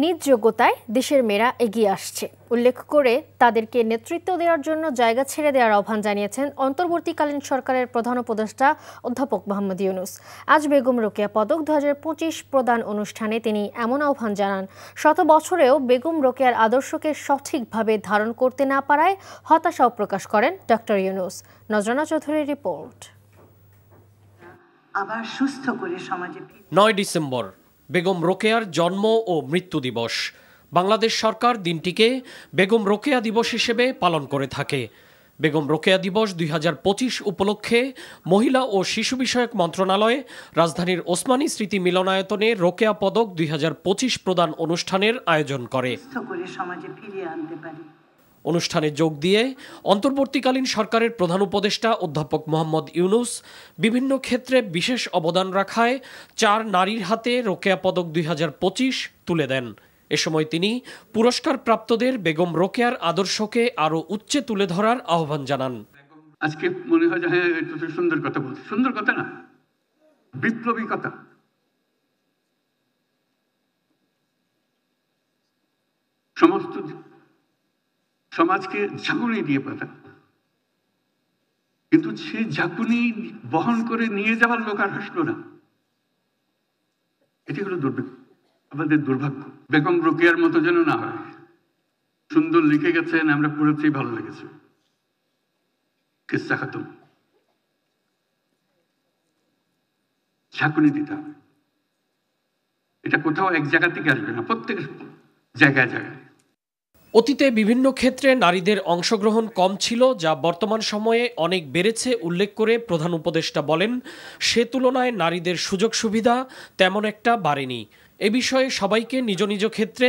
নিজ যোগ্যতায় দেশের মেয়েরা এগিয়ে আসছে উল্লেখ করে তাদেরকে নেতৃত্ব দেওয়ার জন্য জায়গা ছেড়ে দেওয়ার আহ্বান জানিয়েছেন অন্তর্বর্তীকালীন সরকারের প্রধান উপদেষ্টা অধ্যাপক মোহাম্মদ ইউনূস। আজ বেগম রোকেয়া পদক 2025 প্রদান অনুষ্ঠানে তিনি এমন আহ্বান জানান। শত বছরেও বেগম রোকেয়ার আদর্শকে সঠিকভাবে ধারণ করতে না পারায় হতাশাও প্রকাশ করেন ডক্টর ইউনূস। নজরানা চৌধুরীর রিপোর্ট। আবার সুস্থ করে সমাজে 9 ডিসেম্বর বেগম রোকেয়ার জন্ম ও মৃত্যু দিবস। বাংলাদেশ সরকার দিনটিকে বেগম রোকেয়া দিবস হিসেবে পালন করে থাকে। বেগম রোকেয়া দিবস 2025 উপলক্ষে মহিলা ও শিশু বিষয়ক মন্ত্রণালয় রাজধানীর ওসমানী স্মৃতি মিলনায়তনে রোকেয়া পদক 2025 প্রদান অনুষ্ঠানের আয়োজন করে। অনুষ্ঠানে যোগ দিয়ে অন্তর্বর্তীকালীন সরকারের প্রধান উপদেষ্টা অধ্যাপক মোহাম্মদ ইউনূস বিভিন্ন ক্ষেত্রে বিশেষ অবদান রাখায় 4 নারীর হাতে রোকেয়া পদক 2025 তুলে দেন। এ সময় তিনি পুরস্কার প্রাপ্তদের বেগম রোকেয়ার আদর্শকে আরো উচ্চে তুলে ধরার আহ্বান জানান। আজকে মনে হয় যে হ্যাঁ এটা তো সুন্দর কথা বলছে, সুন্দর কথা না, বিপ্লবী কথা। সমস্ত সমাজকে ঝাঁকুনি দিয়ে পাঠা, কিন্তু সেই ঝাঁকুনি বহন করে নিয়ে যাওয়ার লোক আর আসলো না। এটি হলো দুর্ভাগ্য, আমাদের দুর্ভাগ্য। বেগম রোকেয়ার মতো যেন না হয়। সুন্দর লিখে গেছেন, আমরা পড়েছি, ভালো লেগেছে। কিসসা খাতুন, ঝাঁকুনি দিতে হবে। এটা কোথাও এক জায়গা থেকে আসবে না, প্রত্যেক জায়গায় জায়গায়। অতীতে বিভিন্ন ক্ষেত্রে নারীদের অংশগ্রহণ কম ছিল, যা বর্তমান সময়ে অনেক বেড়েছে উল্লেখ করে প্রধান উপদেষ্টা বলেন, সে তুলনায় নারীদের সুযোগ সুবিধা তেমন একটা বাড়েনি। এ বিষয়ে সবাইকে নিজ নিজ ক্ষেত্রে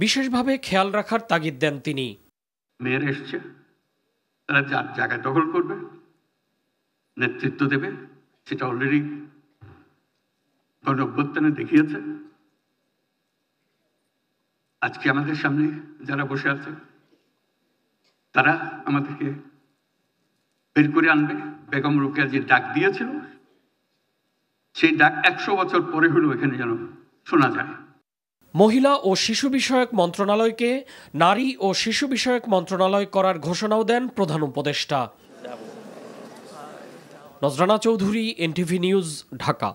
বিশেষভাবে খেয়াল রাখার তাগিদ দেন তিনি। মেয়ের এসছে, তারা যার জায়গা দখল করবে, নেতৃত্ব দেবে, সেটা অলরেডি গণঅভ্যুত্থানে দেখিয়েছে। আজকে আমাদের সামনে যারা বসে আছে তারা আমাদেরকে বের করে আনবে। বেগম রোকেয়া যে ডাক দিয়েছিল, সেই ডাক 100 বছর পরে হলেও এখানে যেন শোনা যায়। মহিলা ও শিশু বিষয়ক মন্ত্রণালয়কে নারী ও শিশু বিষয়ক মন্ত্রণালয় করার ঘোষণাও দেন প্রধান উপদেষ্টা। নজরানা চৌধুরী, এনটিভি নিউজ, ঢাকা।